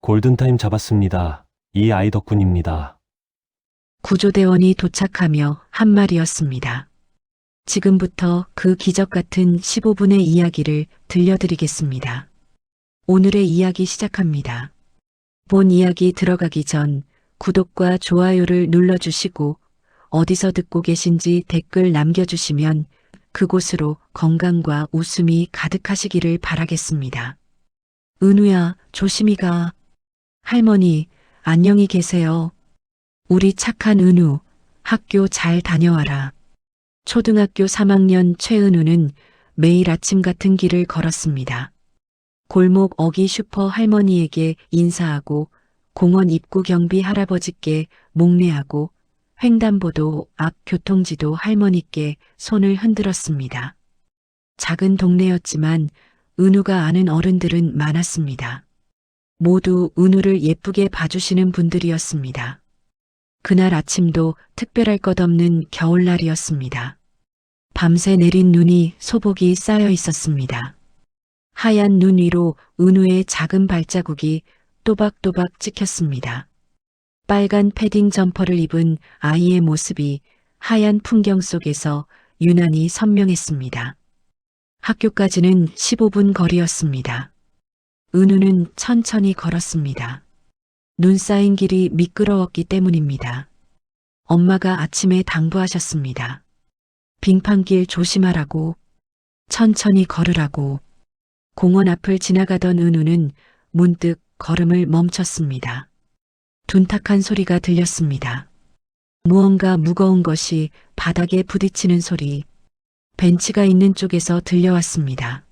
골든타임 잡았습니다. 이 아이 덕분입니다. 구조대원이 도착하며 한 말이었습니다. 지금부터 그 기적 같은 15분의 이야기를 들려드리겠습니다. 오늘의 이야기 시작합니다. 본 이야기 들어가기 전 구독과 좋아요를 눌러주시고 어디서 듣고 계신지 댓글 남겨주시면 그곳으로 건강과 웃음이 가득하시기를 바라겠습니다. 은우야, 조심히 가. 할머니, 안녕히 계세요. 우리 착한 은우, 학교 잘 다녀와라. 초등학교 3학년 최은우는 매일 아침 같은 길을 걸었습니다. 골목 어기 슈퍼 할머니에게 인사하고 공원 입구 경비 할아버지께 목례하고 횡단보도 앞 교통지도 할머니께 손을 흔들었습니다. 작은 동네였지만 은우가 아는 어른들은 많았습니다. 모두 은우를 예쁘게 봐주시는 분들이었습니다. 그날 아침도 특별할 것 없는 겨울날이었습니다. 밤새 내린 눈이 소복이 쌓여 있었습니다. 하얀 눈 위로 은우의 작은 발자국이 또박또박 찍혔습니다. 빨간 패딩 점퍼를 입은 아이의 모습이 하얀 풍경 속에서 유난히 선명했습니다. 학교까지는 15분 거리였습니다. 은우는 천천히 걸었습니다. 눈 쌓인 길이 미끄러웠기 때문입니다. 엄마가 아침에 당부하셨습니다. 빙판길 조심하라고, 천천히 걸으라고. 공원 앞을 지나가던 은우는 문득 걸음을 멈췄습니다. 둔탁한 소리가 들렸습니다. 무언가 무거운 것이 바닥에 부딪히는 소리, 벤치가 있는 쪽에서 들려왔습니다.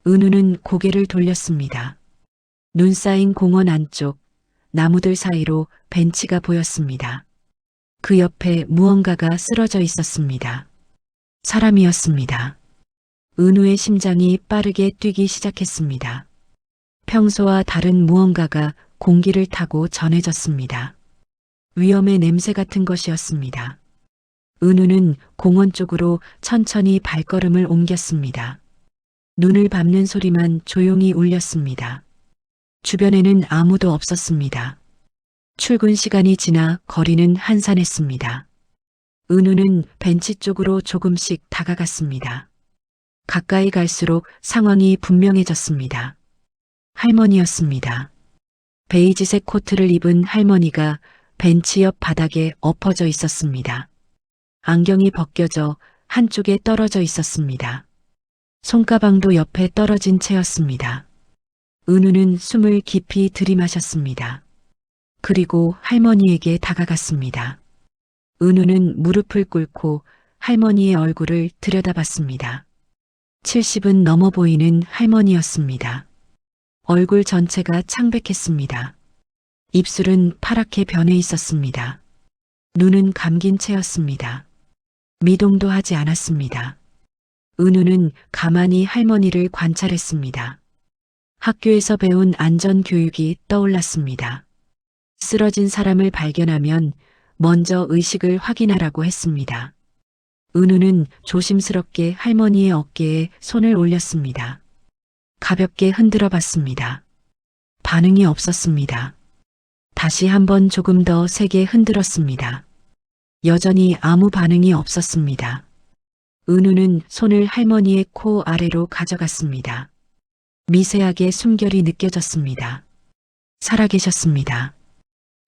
은우는 고개를 돌렸습니다. 눈 쌓인 공원 안쪽, 나무들 사이로 벤치가 보였습니다. 그 옆에 무언가가 쓰러져 있었습니다. 사람이었습니다. 은우의 심장이 빠르게 뛰기 시작했습니다. 평소와 다른 무언가가 공기를 타고 전해졌습니다. 위험의 냄새 같은 것이었습니다. 은우는 공원 쪽으로 천천히 발걸음을 옮겼습니다. 눈을 밟는 소리만 조용히 울렸습니다. 주변에는 아무도 없었습니다. 출근 시간이 지나 거리는 한산했습니다. 은우는 벤치 쪽으로 조금씩 다가갔습니다. 가까이 갈수록 상황이 분명해졌습니다. 할머니였습니다. 베이지색 코트를 입은 할머니가 벤치 옆 바닥에 엎어져 있었습니다. 안경이 벗겨져 한쪽에 떨어져 있었습니다. 손가방도 옆에 떨어진 채였습니다. 은우는 숨을 깊이 들이마셨습니다. 그리고 할머니에게 다가갔습니다. 은우는 무릎을 꿇고 할머니의 얼굴을 들여다봤습니다. 70은 넘어 보이는 할머니였습니다. 얼굴 전체가 창백했습니다. 입술은 파랗게 변해 있었습니다. 눈은 감긴 채였습니다. 미동도 하지 않았습니다. 은우는 가만히 할머니를 관찰했습니다. 학교에서 배운 안전교육이 떠올랐습니다. 쓰러진 사람을 발견하면 먼저 의식을 확인하라고 했습니다. 은우는 조심스럽게 할머니의 어깨에 손을 올렸습니다. 가볍게 흔들어 봤습니다. 반응이 없었습니다. 다시 한번 조금 더 세게 흔들었습니다. 여전히 아무 반응이 없었습니다. 은우는 손을 할머니의 코 아래로 가져갔습니다. 미세하게 숨결이 느껴졌습니다. 살아계셨습니다.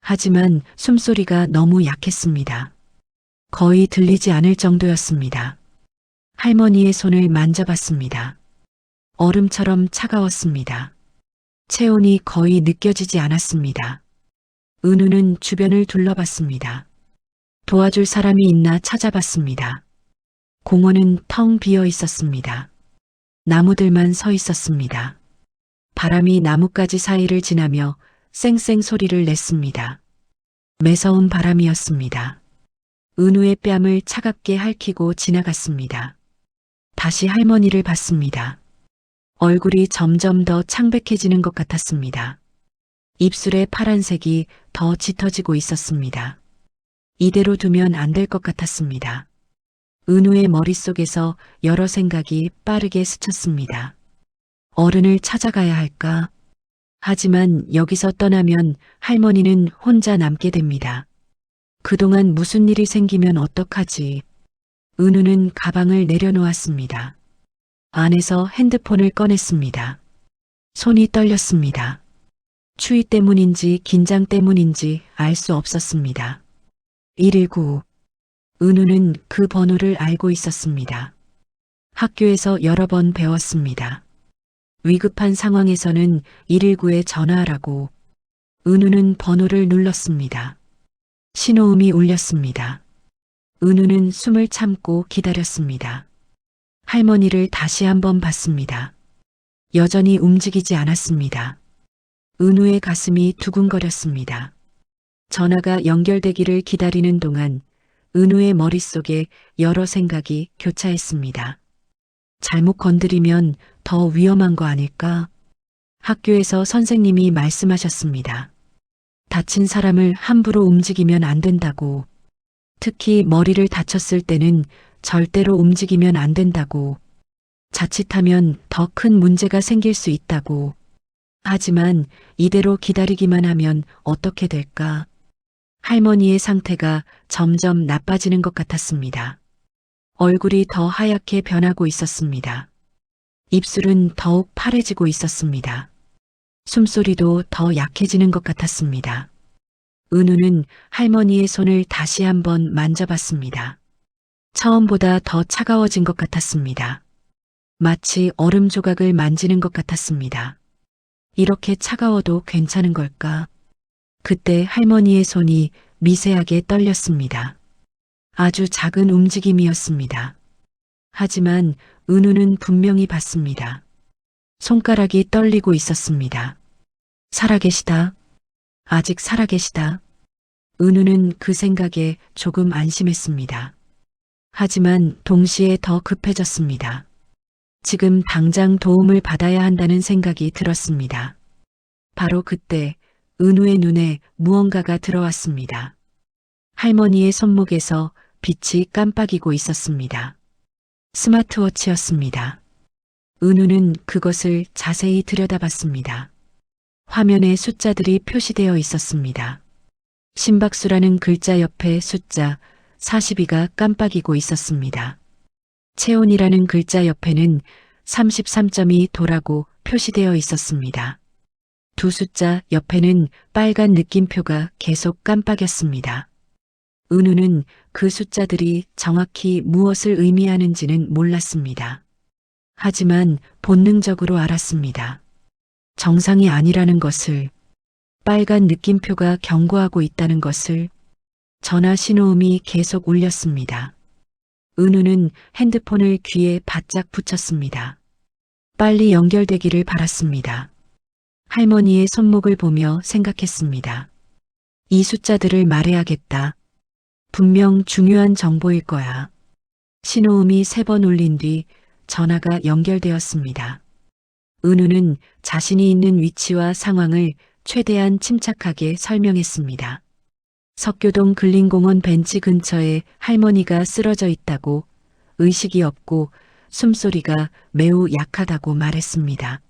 하지만 숨소리가 너무 약했습니다. 거의 들리지 않을 정도였습니다. 할머니의 손을 만져봤습니다. 얼음처럼 차가웠습니다. 체온이 거의 느껴지지 않았습니다. 은우는 주변을 둘러봤습니다. 도와줄 사람이 있나 찾아봤습니다. 공원은 텅 비어 있었습니다. 나무들만 서 있었습니다. 바람이 나뭇가지 사이를 지나며 쌩쌩 소리를 냈습니다. 매서운 바람이었습니다. 은우의 뺨을 차갑게 핥히고 지나갔습니다. 다시 할머니를 봤습니다. 얼굴이 점점 더 창백해지는 것 같았습니다. 입술의 파란색이 더 짙어지고 있었습니다. 이대로 두면 안 될 것 같았습니다. 은우의 머릿속에서 여러 생각이 빠르게 스쳤습니다. 어른을 찾아가야 할까? 하지만 여기서 떠나면 할머니는 혼자 남게 됩니다. 그동안 무슨 일이 생기면 어떡하지? 은우는 가방을 내려놓았습니다. 안에서 핸드폰을 꺼냈습니다. 손이 떨렸습니다. 추위 때문인지 긴장 때문인지 알 수 없었습니다. 119. 은우는 그 번호를 알고 있었습니다. 학교에서 여러 번 배웠습니다. 위급한 상황에서는 119에 전화하라고. 은우는 번호를 눌렀습니다. 신호음이 울렸습니다. 은우는 숨을 참고 기다렸습니다. 할머니를 다시 한번 봤습니다. 여전히 움직이지 않았습니다. 은우의 가슴이 두근거렸습니다. 전화가 연결되기를 기다리는 동안 은우의 머릿속에 여러 생각이 교차했습니다. 잘못 건드리면 더 위험한 거 아닐까? 학교에서 선생님이 말씀하셨습니다. 다친 사람을 함부로 움직이면 안 된다고. 특히 머리를 다쳤을 때는 절대로 움직이면 안 된다고. 자칫하면 더 큰 문제가 생길 수 있다고. 하지만 이대로 기다리기만 하면 어떻게 될까? 할머니의 상태가 점점 나빠지는 것 같았습니다. 얼굴이 더 하얗게 변하고 있었습니다. 입술은 더욱 파래지고 있었습니다. 숨소리도 더 약해지는 것 같았습니다. 은우는 할머니의 손을 다시 한번 만져봤습니다. 처음보다 더 차가워진 것 같았습니다. 마치 얼음 조각을 만지는 것 같았습니다. 이렇게 차가워도 괜찮은 걸까? 그때 할머니의 손이 미세하게 떨렸습니다. 아주 작은 움직임이었습니다. 하지만 은우는 분명히 봤습니다. 손가락이 떨리고 있었습니다. 살아계시다. 아직 살아계시다. 은우는 그 생각에 조금 안심했습니다. 하지만 동시에 더 급해졌습니다. 지금 당장 도움을 받아야 한다는 생각이 들었습니다. 바로 그때 은우의 눈에 무언가가 들어왔습니다. 할머니의 손목에서 빛이 깜빡이고 있었습니다. 스마트워치였습니다. 은우는 그것을 자세히 들여다봤습니다. 화면에 숫자들이 표시되어 있었습니다. 심박수라는 글자 옆에 숫자 42가 깜빡이고 있었습니다. 체온이라는 글자 옆에는 33.2도라고 표시되어 있었습니다. 두 숫자 옆에는 빨간 느낌표가 계속 깜빡였습니다. 은우는 그 숫자들이 정확히 무엇을 의미하는지는 몰랐습니다. 하지만 본능적으로 알았습니다. 정상이 아니라는 것을, 빨간 느낌표가 경고하고 있다는 것을. 전화 신호음이 계속 울렸습니다. 은우는 핸드폰을 귀에 바짝 붙였습니다. 빨리 연결되기를 바랐습니다. 할머니의 손목을 보며 생각했습니다. 이 숫자들을 말해야겠다. 분명 중요한 정보일 거야. 신호음이 3번 울린 뒤 전화가 연결되었습니다. 은우는 자신이 있는 위치와 상황을 최대한 침착하게 설명했습니다. 석교동 근린공원 벤치 근처에 할머니가 쓰러져 있다고, 의식이 없고 숨소리가 매우 약하다고 말했습니다.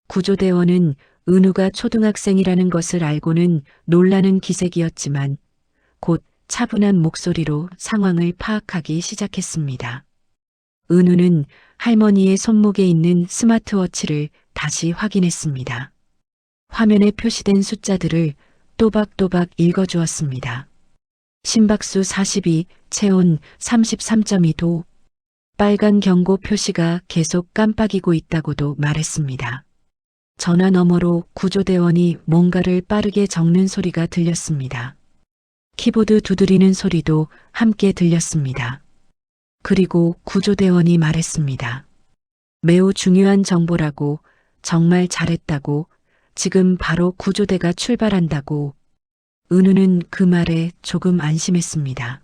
구조대원은 은우가 초등학생이라는 것을 알고는 놀라는 기색이었지만 곧 차분한 목소리로 상황을 파악하기 시작했습니다. 은우는 할머니의 손목에 있는 스마트워치를 다시 확인했습니다. 화면에 표시된 숫자들을 또박또박 읽어주었습니다. 심박수 42, 체온 33.2도, 빨간 경고 표시가 계속 깜빡이고 있다고도 말했습니다. 전화 너머로 구조대원이 뭔가를 빠르게 적는 소리가 들렸습니다. 키보드 두드리는 소리도 함께 들렸습니다. 그리고 구조대원이 말했습니다. 매우 중요한 정보라고, 정말 잘했다고, 지금 바로 구조대가 출발한다고. 은우는 그 말에 조금 안심했습니다.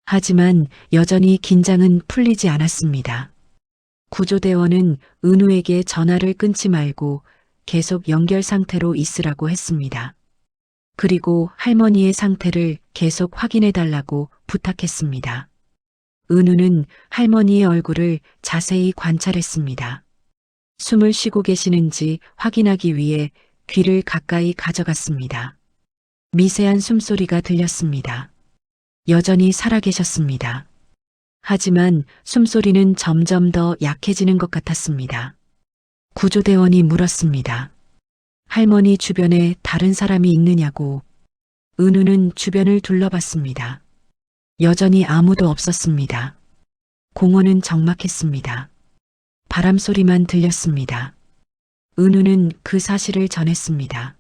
하지만 여전히 긴장은 풀리지 않았습니다. 구조대원은 은우에게 전화를 끊지 말고 계속 연결 상태로 있으라고 했습니다. 그리고 할머니의 상태를 계속 확인해 달라고 부탁했습니다. 은우는 할머니의 얼굴을 자세히 관찰했습니다. 숨을 쉬고 계시는지 확인하기 위해 귀를 가까이 가져갔습니다. 미세한 숨소리가 들렸습니다. 여전히 살아계셨습니다. 하지만 숨소리는 점점 더 약해지는 것 같았습니다. 구조대원이 물었습니다. 할머니 주변에 다른 사람이 있느냐고. 은우는 주변을 둘러봤습니다. 여전히 아무도 없었습니다. 공원은 적막했습니다. 바람 소리만 들렸습니다. 은우는 그 사실을 전했습니다.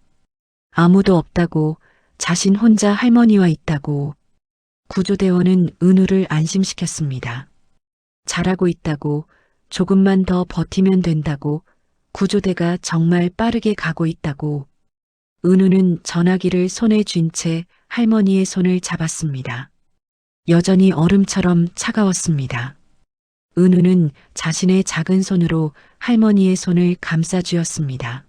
아무도 없다고, 자신 혼자 할머니와 있다고. 구조대원은 은우를 안심시켰습니다. 잘하고 있다고, 조금만 더 버티면 된다고, 구조대가 정말 빠르게 가고 있다고. 은우는 전화기를 손에 쥔 채 할머니의 손을 잡았습니다. 여전히 얼음처럼 차가웠습니다. 은우는 자신의 작은 손으로 할머니의 손을 감싸 쥐었습니다.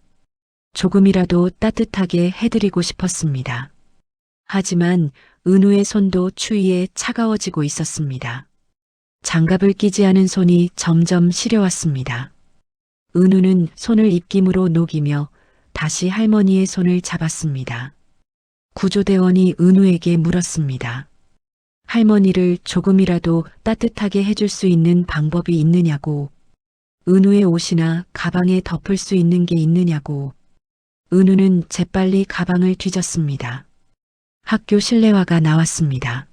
조금이라도 따뜻하게 해드리고 싶었습니다. 하지만 은우의 손도 추위에 차가워지고 있었습니다. 장갑을 끼지 않은 손이 점점 시려왔습니다. 은우는 손을 입김으로 녹이며 다시 할머니의 손을 잡았습니다. 구조대원이 은우에게 물었습니다. 할머니를 조금이라도 따뜻하게 해줄 수 있는 방법이 있느냐고. 은우의 옷이나 가방에 덮을 수 있는 게 있느냐고. 은우는 재빨리 가방을 뒤졌습니다. 학교 실내화가 나왔습니다.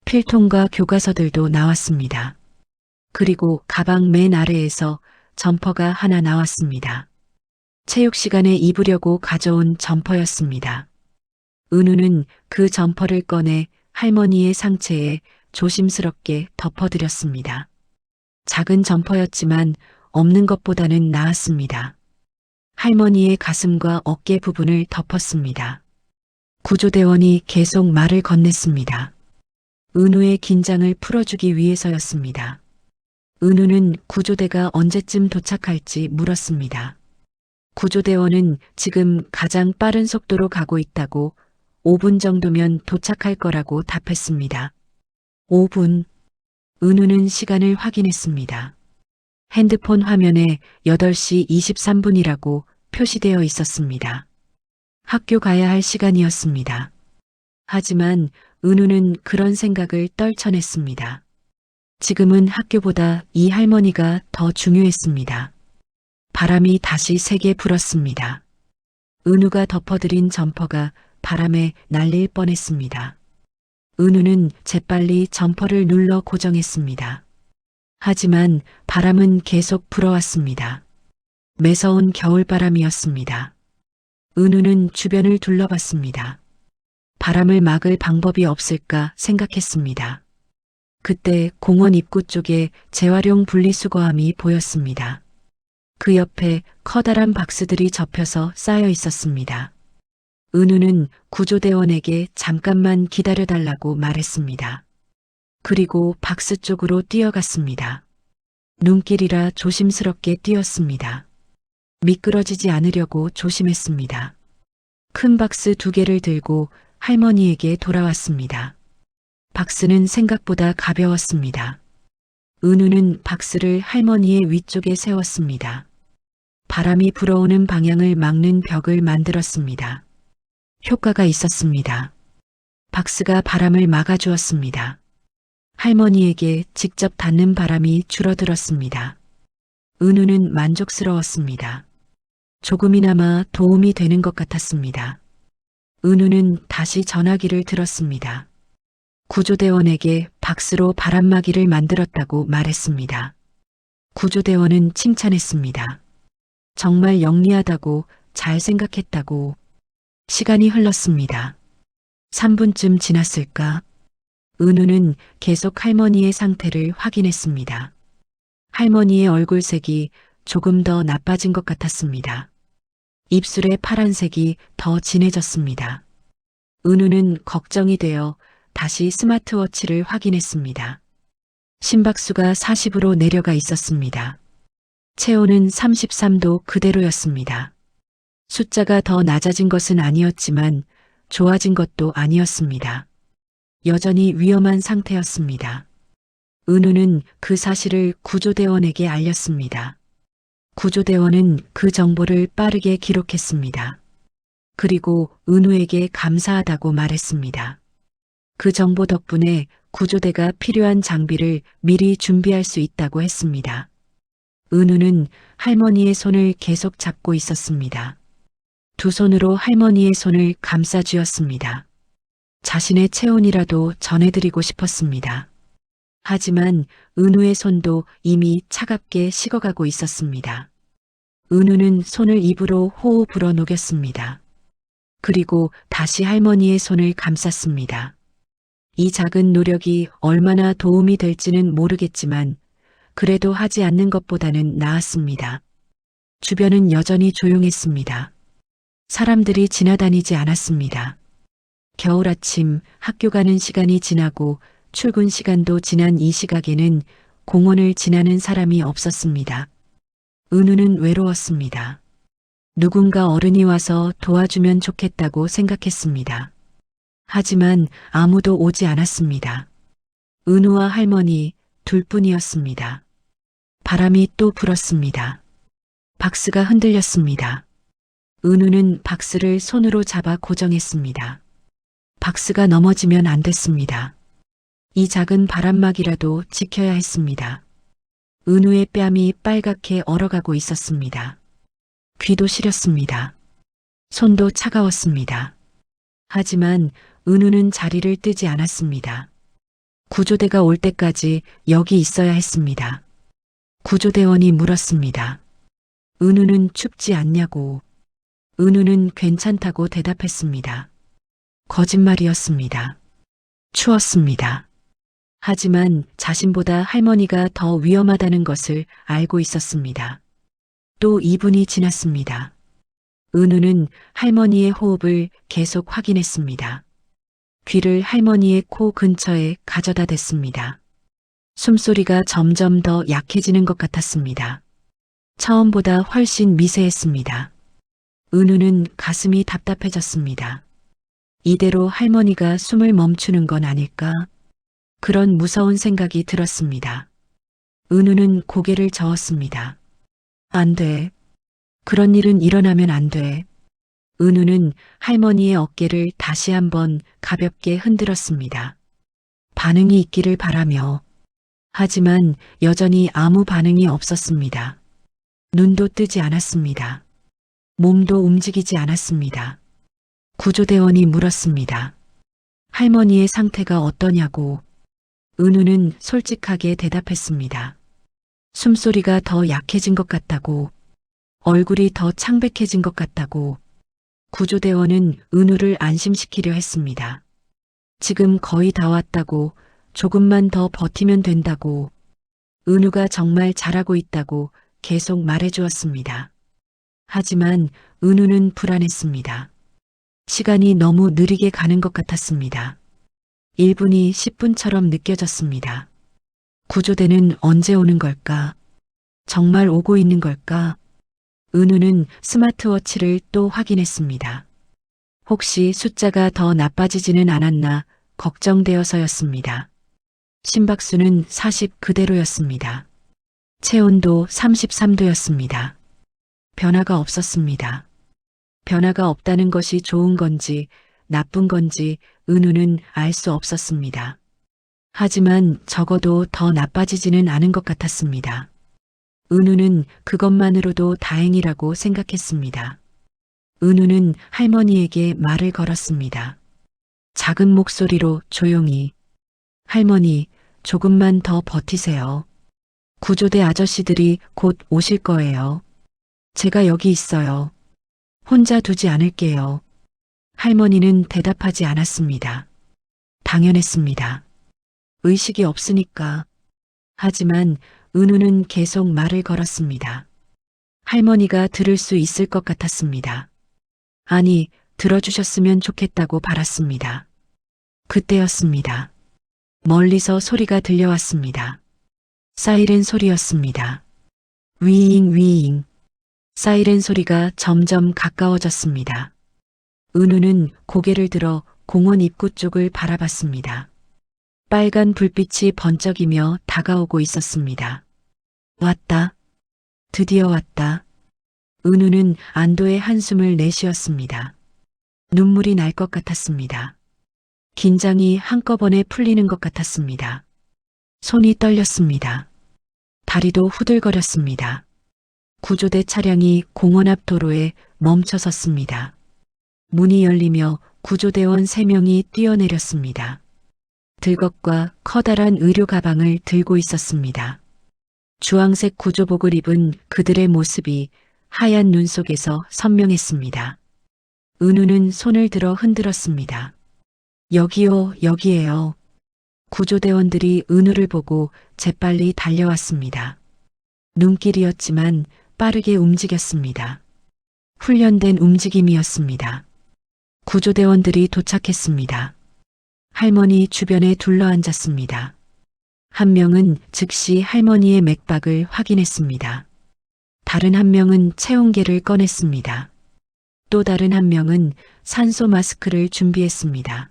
필통과 교과서들도 나왔습니다. 그리고 가방 맨 아래에서 점퍼가 하나 나왔습니다. 체육 시간에 입으려고 가져온 점퍼였습니다. 은우는 그 점퍼를 꺼내 할머니의 상체에 조심스럽게 덮어드렸습니다. 작은 점퍼였지만 없는 것보다는 나았습니다. 할머니의 가슴과 어깨 부분을 덮었습니다. 구조대원이 계속 말을 건넸습니다. 은우의 긴장을 풀어주기 위해서였습니다. 은우는 구조대가 언제쯤 도착할지 물었습니다. 구조대원은 지금 가장 빠른 속도로 가고 있다고 5분 정도면 도착할 거라고 답했습니다. 5분. 은우는 시간을 확인했습니다. 핸드폰 화면에 8시 23분이라고 표시되어 있었습니다. 학교 가야 할 시간이었습니다. 하지만 은우는 그런 생각을 떨쳐냈습니다. 지금은 학교보다 이 할머니가 더 중요했습니다. 바람이 다시 세게 불었습니다. 은우가 덮어드린 점퍼가 바람에 날릴 뻔했습니다. 은우는 재빨리 점퍼를 눌러 고정했습니다. 하지만 바람은 계속 불어왔습니다. 매서운 겨울바람이었습니다. 은우는 주변을 둘러봤습니다. 바람을 막을 방법이 없을까 생각했습니다. 그때 공원 입구 쪽에 재활용 분리수거함이 보였습니다. 그 옆에 커다란 박스들이 접혀서 쌓여 있었습니다. 은우는 구조대원에게 잠깐만 기다려달라고 말했습니다. 그리고 박스 쪽으로 뛰어갔습니다. 눈길이라 조심스럽게 뛰었습니다. 미끄러지지 않으려고 조심했습니다. 큰 박스 2개를 들고 할머니에게 돌아왔습니다. 박스는 생각보다 가벼웠습니다. 은우는 박스를 할머니의 위쪽에 세웠습니다. 바람이 불어오는 방향을 막는 벽을 만들었습니다. 효과가 있었습니다. 박스가 바람을 막아주었습니다. 할머니에게 직접 닿는 바람이 줄어들었습니다. 은우는 만족스러웠습니다. 조금이나마 도움이 되는 것 같았습니다. 은우는 다시 전화기를 들었습니다. 구조대원에게 박스로 바람막이를 만들었다고 말했습니다. 구조대원은 칭찬했습니다. 정말 영리하다고, 잘 생각했다고. 시간이 흘렀습니다. 3분쯤 지났을까? 은우는 계속 할머니의 상태를 확인했습니다. 할머니의 얼굴색이 조금 더 나빠진 것 같았습니다. 입술의 파란색이 더 진해졌습니다. 은우는 걱정이 되어 다시 스마트워치를 확인했습니다. 심박수가 40으로 내려가 있었습니다. 체온은 33도 그대로였습니다. 숫자가 더 낮아진 것은 아니었지만 좋아진 것도 아니었습니다. 여전히 위험한 상태였습니다. 은우는 그 사실을 구조대원에게 알렸습니다. 구조대원은 그 정보를 빠르게 기록했습니다. 그리고 은우에게 감사하다고 말했습니다. 그 정보 덕분에 구조대가 필요한 장비를 미리 준비할 수 있다고 했습니다. 은우는 할머니의 손을 계속 잡고 있었습니다. 두 손으로 할머니의 손을 감싸 쥐었습니다. 자신의 체온이라도 전해드리고 싶었습니다. 하지만 은우의 손도 이미 차갑게 식어가고 있었습니다. 은우는 손을 입으로 호호 불어 녹였습니다. 그리고 다시 할머니의 손을 감쌌습니다. 이 작은 노력이 얼마나 도움이 될지는 모르겠지만 그래도 하지 않는 것보다는 나았습니다. 주변은 여전히 조용했습니다. 사람들이 지나다니지 않았습니다. 겨울 아침 학교 가는 시간이 지나고 출근 시간도 지난 이 시각에는 공원을 지나는 사람이 없었습니다. 은우는 외로웠습니다. 누군가 어른이 와서 도와주면 좋겠다고 생각했습니다. 하지만 아무도 오지 않았습니다. 은우와 할머니 둘뿐이었습니다. 바람이 또 불었습니다. 박스가 흔들렸습니다. 은우는 박스를 손으로 잡아 고정했습니다. 박스가 넘어지면 안 됐습니다. 이 작은 바람막이라도 지켜야 했습니다. 은우의 뺨이 빨갛게 얼어가고 있었습니다. 귀도 시렸습니다. 손도 차가웠습니다. 하지만 은우는 자리를 뜨지 않았습니다. 구조대가 올 때까지 여기 있어야 했습니다. 구조대원이 물었습니다. 은우는 춥지 않냐고. 은우는 괜찮다고 대답했습니다. 거짓말이었습니다. 추웠습니다. 하지만 자신보다 할머니가 더 위험하다는 것을 알고 있었습니다. 또 2분이 지났습니다. 은우는 할머니의 호흡을 계속 확인했습니다. 귀를 할머니의 코 근처에 가져다 댔습니다. 숨소리가 점점 더 약해지는 것 같았습니다. 처음보다 훨씬 미세했습니다. 은우는 가슴이 답답해졌습니다. 이대로 할머니가 숨을 멈추는 건 아닐까? 그런 무서운 생각이 들었습니다. 은우는 고개를 저었습니다. 안 돼. 그런 일은 일어나면 안 돼. 은우는 할머니의 어깨를 다시 한번 가볍게 흔들었습니다. 반응이 있기를 바라며. 하지만 여전히 아무 반응이 없었습니다. 눈도 뜨지 않았습니다. 몸도 움직이지 않았습니다. 구조대원이 물었습니다. 할머니의 상태가 어떠냐고. 은우는 솔직하게 대답했습니다. 숨소리가 더 약해진 것 같다고. 얼굴이 더 창백해진 것 같다고. 구조대원은 은우를 안심시키려 했습니다. 지금 거의 다 왔다고. 조금만 더 버티면 된다고. 은우가 정말 잘하고 있다고 계속 말해주었습니다. 하지만 은우는 불안했습니다. 시간이 너무 느리게 가는 것 같았습니다. 1분이 10분처럼 느껴졌습니다. 구조대는 언제 오는 걸까? 정말 오고 있는 걸까? 은우는 스마트워치를 또 확인했습니다. 혹시 숫자가 더 나빠지지는 않았나 걱정되어서였습니다. 심박수는 40 그대로였습니다. 체온도 33도였습니다. 변화가 없었습니다. 변화가 없다는 것이 좋은 건지 나쁜 건지 은우는 알 수 없었습니다. 하지만 적어도 더 나빠지지는 않은 것 같았습니다. 은우는 그것만으로도 다행이라고 생각했습니다. 은우는 할머니에게 말을 걸었습니다. 작은 목소리로 조용히. 할머니, 조금만 더 버티세요. 구조대 아저씨들이 곧 오실 거예요. 제가 여기 있어요. 혼자 두지 않을게요. 할머니는 대답하지 않았습니다. 당연했습니다. 의식이 없으니까. 하지만 은우는 계속 말을 걸었습니다. 할머니가 들을 수 있을 것 같았습니다. 아니, 들어주셨으면 좋겠다고 바랐습니다. 그때였습니다. 멀리서 소리가 들려왔습니다. 사이렌 소리였습니다. 위잉 위잉. 사이렌 소리가 점점 가까워졌습니다. 은우는 고개를 들어 공원 입구 쪽을 바라봤습니다. 빨간 불빛이 번쩍이며 다가오고 있었습니다. 왔다. 드디어 왔다. 은우는 안도의 한숨을 내쉬었습니다. 눈물이 날 것 같았습니다. 긴장이 한꺼번에 풀리는 것 같았습니다. 손이 떨렸습니다. 다리도 후들거렸습니다. 구조대 차량이 공원 앞 도로에 멈춰 섰습니다. 문이 열리며 구조대원 3명이 뛰어내렸습니다. 들것과 커다란 의료 가방을 들고 있었습니다. 주황색 구조복을 입은 그들의 모습이 하얀 눈 속에서 선명했습니다. 은우는 손을 들어 흔들었습니다. 여기요, 여기에요. 구조대원들이 은우를 보고 재빨리 달려왔습니다. 눈길이었지만 빠르게 움직였습니다. 훈련된 움직임이었습니다. 구조대원들이 도착했습니다. 할머니 주변에 둘러앉았습니다. 한 명은 즉시 할머니의 맥박을 확인했습니다. 다른 한 명은 체온계를 꺼냈습니다. 또 다른 한 명은 산소 마스크를 준비했습니다.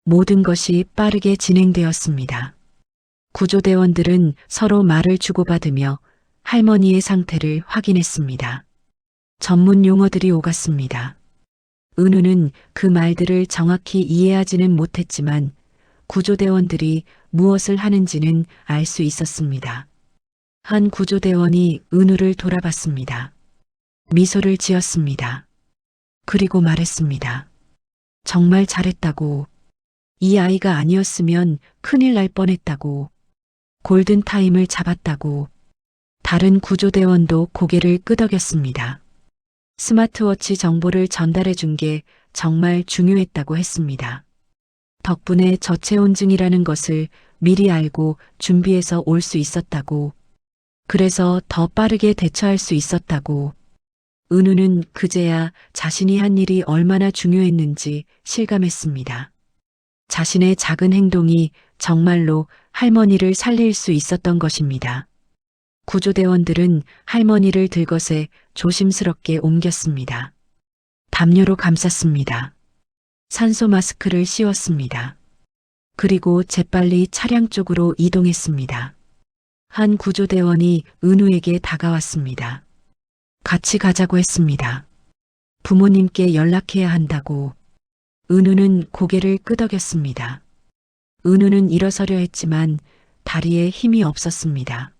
모든 것이 빠르게 진행되었습니다. 구조대원들은 서로 말을 주고받으며 할머니의 상태를 확인했습니다. 전문 용어들이 오갔습니다. 은우는 그 말들을 정확히 이해하지는 못했지만 구조대원들이 무엇을 하는지는 알 수 있었습니다. 한 구조대원이 은우를 돌아봤습니다. 미소를 지었습니다. 그리고 말했습니다. 정말 잘했다고. 이 아이가 아니었으면 큰일 날 뻔했다고. 골든타임을 잡았다고. 다른 구조대원도 고개를 끄덕였습니다. 스마트워치 정보를 전달해 준 게 정말 중요했다고 했습니다. 덕분에 저체온증이라는 것을 미리 알고 준비해서 올 수 있었다고. 그래서 더 빠르게 대처할 수 있었다고. 은우는 그제야 자신이 한 일이 얼마나 중요했는지 실감했습니다. 자신의 작은 행동이 정말로 할머니를 살릴 수 있었던 것입니다. 구조대원들은 할머니를 들것에 조심스럽게 옮겼습니다. 담요로 감쌌습니다. 산소 마스크를 씌웠습니다. 그리고 재빨리 차량 쪽으로 이동했습니다. 한 구조대원이 은우에게 다가왔습니다. 같이 가자고 했습니다. 부모님께 연락해야 한다고. 은우는 고개를 끄덕였습니다. 은우는 일어서려 했지만 다리에 힘이 없었습니다.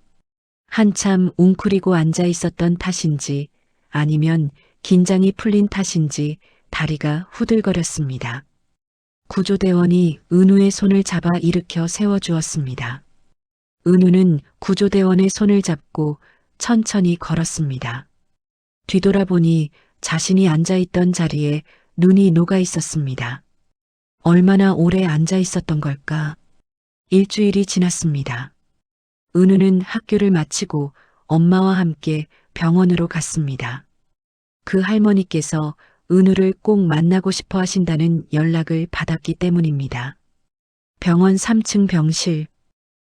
한참 웅크리고 앉아 있었던 탓인지 아니면 긴장이 풀린 탓인지 다리가 후들거렸습니다. 구조대원이 은우의 손을 잡아 일으켜 세워주었습니다. 은우는 구조대원의 손을 잡고 천천히 걸었습니다. 뒤돌아보니 자신이 앉아있던 자리에 눈이 녹아 있었습니다. 얼마나 오래 앉아 있었던 걸까? 일주일이 지났습니다. 은우는 학교를 마치고 엄마와 함께 병원으로 갔습니다. 그 할머니께서 은우를 꼭 만나고 싶어 하신다는 연락을 받았기 때문입니다. 병원 3층 병실.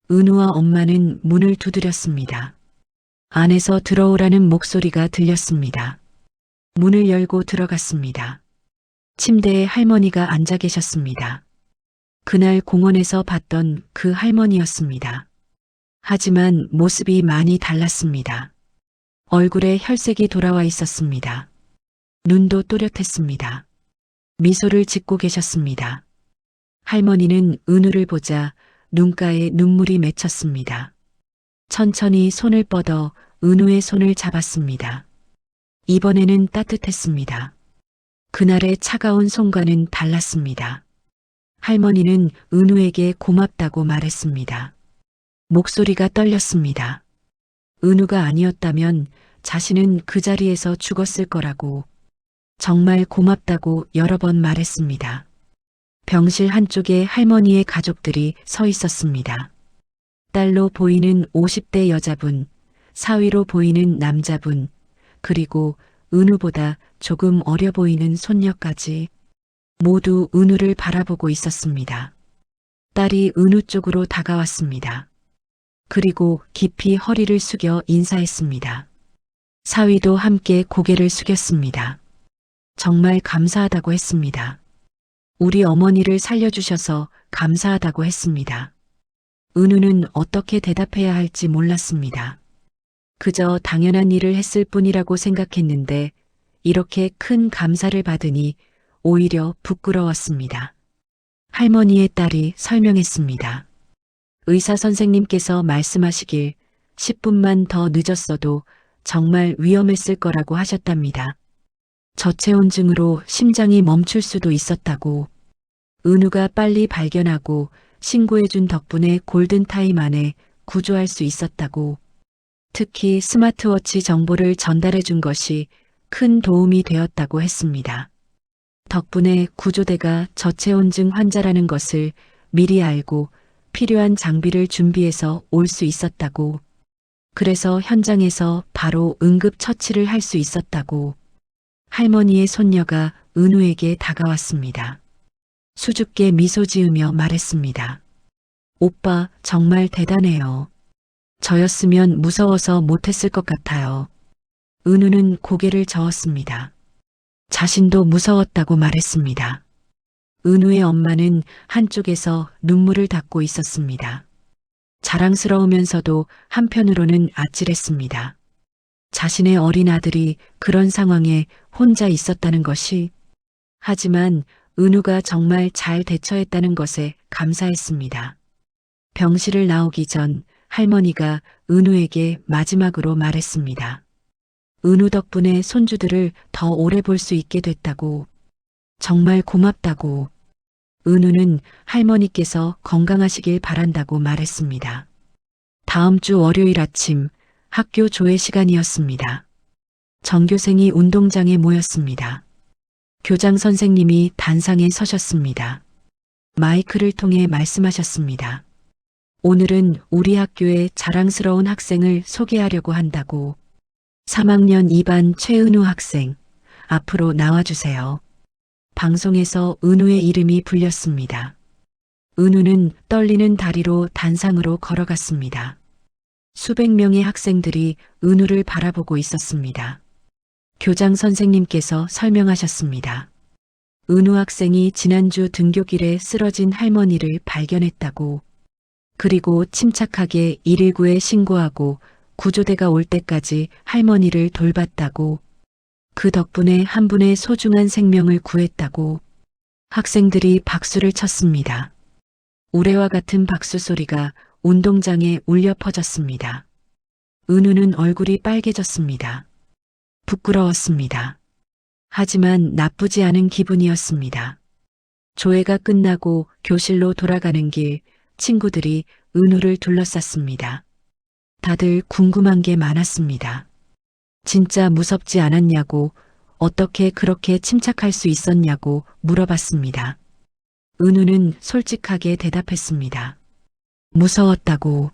은우와 엄마는 문을 두드렸습니다. 안에서 들어오라는 목소리가 들렸습니다. 문을 열고 들어갔습니다. 침대에 할머니가 앉아 계셨습니다. 그날 공원에서 봤던 그 할머니였습니다. 하지만 모습이 많이 달랐습니다. 얼굴에 혈색이 돌아와 있었습니다. 눈도 또렷했습니다. 미소를 짓고 계셨습니다. 할머니는 은우를 보자 눈가에 눈물이 맺혔습니다. 천천히 손을 뻗어 은우의 손을 잡았습니다. 이번에는 따뜻했습니다. 그날의 차가운 손과는 달랐습니다. 할머니는 은우에게 고맙다고 말했습니다. 목소리가 떨렸습니다. 은우가 아니었다면 자신은 그 자리에서 죽었을 거라고. 정말 고맙다고 여러 번 말했습니다. 병실 한쪽에 할머니의 가족들이 서 있었습니다. 딸로 보이는 50대 여자분, 사위로 보이는 남자분, 그리고 은우보다 조금 어려 보이는 손녀까지 모두 은우를 바라보고 있었습니다. 딸이 은우 쪽으로 다가왔습니다. 그리고 깊이 허리를 숙여 인사했습니다. 사위도 함께 고개를 숙였습니다. 정말 감사하다고 했습니다. 우리 어머니를 살려주셔서 감사하다고 했습니다. 은우는 어떻게 대답해야 할지 몰랐습니다. 그저 당연한 일을 했을 뿐이라고 생각했는데 이렇게 큰 감사를 받으니 오히려 부끄러웠습니다. 할머니의 딸이 설명했습니다. 의사 선생님께서 말씀하시길 10분만 더 늦었어도 정말 위험했을 거라고 하셨답니다. 저체온증으로 심장이 멈출 수도 있었다고. 은우가 빨리 발견하고 신고해준 덕분에 골든타임 안에 구조할 수 있었다고. 특히 스마트워치 정보를 전달해준 것이 큰 도움이 되었다고 했습니다. 덕분에 구조대가 저체온증 환자라는 것을 미리 알고 필요한 장비를 준비해서 올 수 있었다고. 그래서 현장에서 바로 응급처치를 할 수 있었다고. 할머니의 손녀가 은우에게 다가왔습니다. 수줍게 미소 지으며 말했습니다. 오빠 정말 대단해요. 저였으면 무서워서 못했을 것 같아요. 은우는 고개를 저었습니다. 자신도 무서웠다고 말했습니다. 은우의 엄마는 한쪽에서 눈물을 닦고 있었습니다. 자랑스러우면서도 한편으로는 아찔했습니다. 자신의 어린 아들이 그런 상황에 혼자 있었다는 것이. 하지만 은우가 정말 잘 대처했다는 것에 감사했습니다. 병실을 나오기 전 할머니가 은우에게 마지막으로 말했습니다. 은우 덕분에 손주들을 더 오래 볼 수 있게 됐다고. 정말 고맙다고. 은우는 할머니께서 건강하시길 바란다고 말했습니다. 다음 주 월요일 아침 학교 조회 시간이었습니다. 전교생이 운동장에 모였습니다. 교장 선생님이 단상에 서셨습니다. 마이크를 통해 말씀하셨습니다. 오늘은 우리 학교의 자랑스러운 학생을 소개하려고 한다고. 3학년 2반 최은우 학생, 앞으로 나와주세요. 방송에서 은우의 이름이 불렸습니다. 은우는 떨리는 다리로 단상으로 걸어갔습니다. 수백 명의 학생들이 은우를 바라보고 있었습니다. 교장 선생님께서 설명하셨습니다. 은우 학생이 지난주 등교길에 쓰러진 할머니를 발견했다고. 그리고 침착하게 119에 신고하고 구조대가 올 때까지 할머니를 돌봤다고. 그 덕분에 한 분의 소중한 생명을 구했다고. 학생들이 박수를 쳤습니다. 우레와 같은 박수 소리가 운동장에 울려 퍼졌습니다. 은우는 얼굴이 빨개졌습니다. 부끄러웠습니다. 하지만 나쁘지 않은 기분이었습니다. 조회가 끝나고 교실로 돌아가는 길 친구들이 은우를 둘러쌌습니다. 다들 궁금한 게 많았습니다. 진짜 무섭지 않았냐고, 어떻게 그렇게 침착할 수 있었냐고 물어봤습니다. 은우는 솔직하게 대답했습니다. 무서웠다고.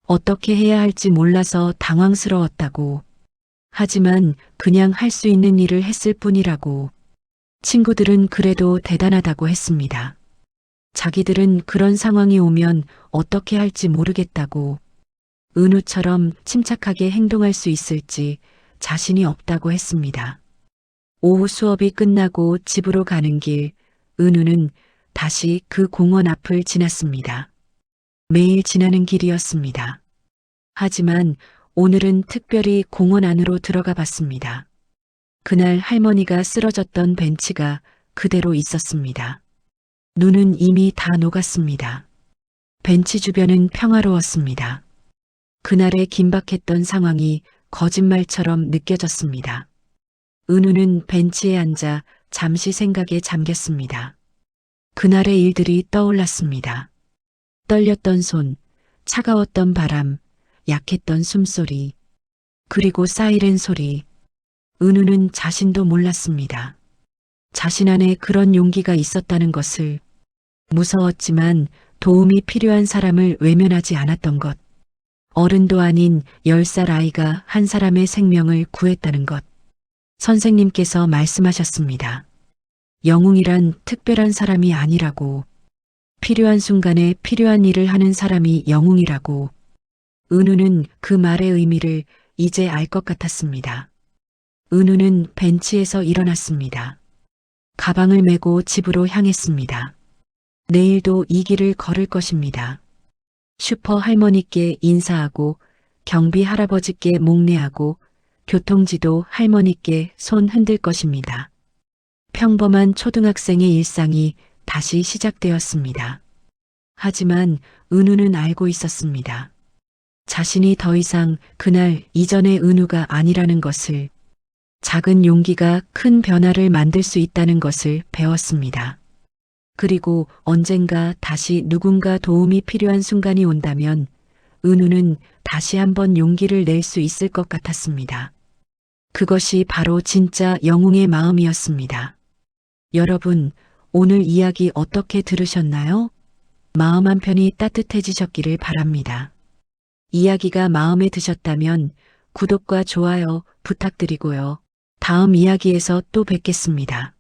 어떻게 해야 할지 몰라서 당황스러웠다고. 하지만 그냥 할 수 있는 일을 했을 뿐이라고. 친구들은 그래도 대단하다고 했습니다. 자기들은 그런 상황이 오면 어떻게 할지 모르겠다고. 은우처럼 침착하게 행동할 수 있을지 자신이 없다고 했습니다. 오후 수업이 끝나고 집으로 가는 길, 은우는 다시 그 공원 앞을 지났습니다. 매일 지나는 길이었습니다. 하지만 오늘은 특별히 공원 안으로 들어가 봤습니다. 그날 할머니가 쓰러졌던 벤치가 그대로 있었습니다. 눈은 이미 다 녹았습니다. 벤치 주변은 평화로웠습니다. 그날의 긴박했던 상황이 거짓말처럼 느껴졌습니다. 은우는 벤치에 앉아 잠시 생각에 잠겼습니다. 그날의 일들이 떠올랐습니다. 떨렸던 손, 차가웠던 바람, 약했던 숨소리, 그리고 사이렌 소리. 은우는 자신도 몰랐습니다. 자신 안에 그런 용기가 있었다는 것을. 무서웠지만 도움이 필요한 사람을 외면하지 않았던 것. 어른도 아닌 10살 아이가 한 사람의 생명을 구했다는 것. 선생님께서 말씀하셨습니다. 영웅이란 특별한 사람이 아니라고. 필요한 순간에 필요한 일을 하는 사람이 영웅이라고. 은우는 그 말의 의미를 이제 알 것 같았습니다. 은우는 벤치에서 일어났습니다. 가방을 메고 집으로 향했습니다. 내일도 이 길을 걸을 것입니다. 슈퍼 할머니께 인사하고 경비 할아버지께 목례하고 교통지도 할머니께 손 흔들 것입니다. 평범한 초등학생의 일상이 다시 시작되었습니다. 하지만 은우는 알고 있었습니다. 자신이 더 이상 그날 이전의 은우가 아니라는 것을, 작은 용기가 큰 변화를 만들 수 있다는 것을 배웠습니다. 그리고 언젠가 다시 누군가 도움이 필요한 순간이 온다면 은우는 다시 한번 용기를 낼 수 있을 것 같았습니다. 그것이 바로 진짜 영웅의 마음이었습니다. 여러분, 오늘 이야기 어떻게 들으셨나요? 마음 한편이 따뜻해지셨기를 바랍니다. 이야기가 마음에 드셨다면 구독과 좋아요 부탁드리고요. 다음 이야기에서 또 뵙겠습니다.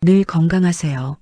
늘 건강하세요.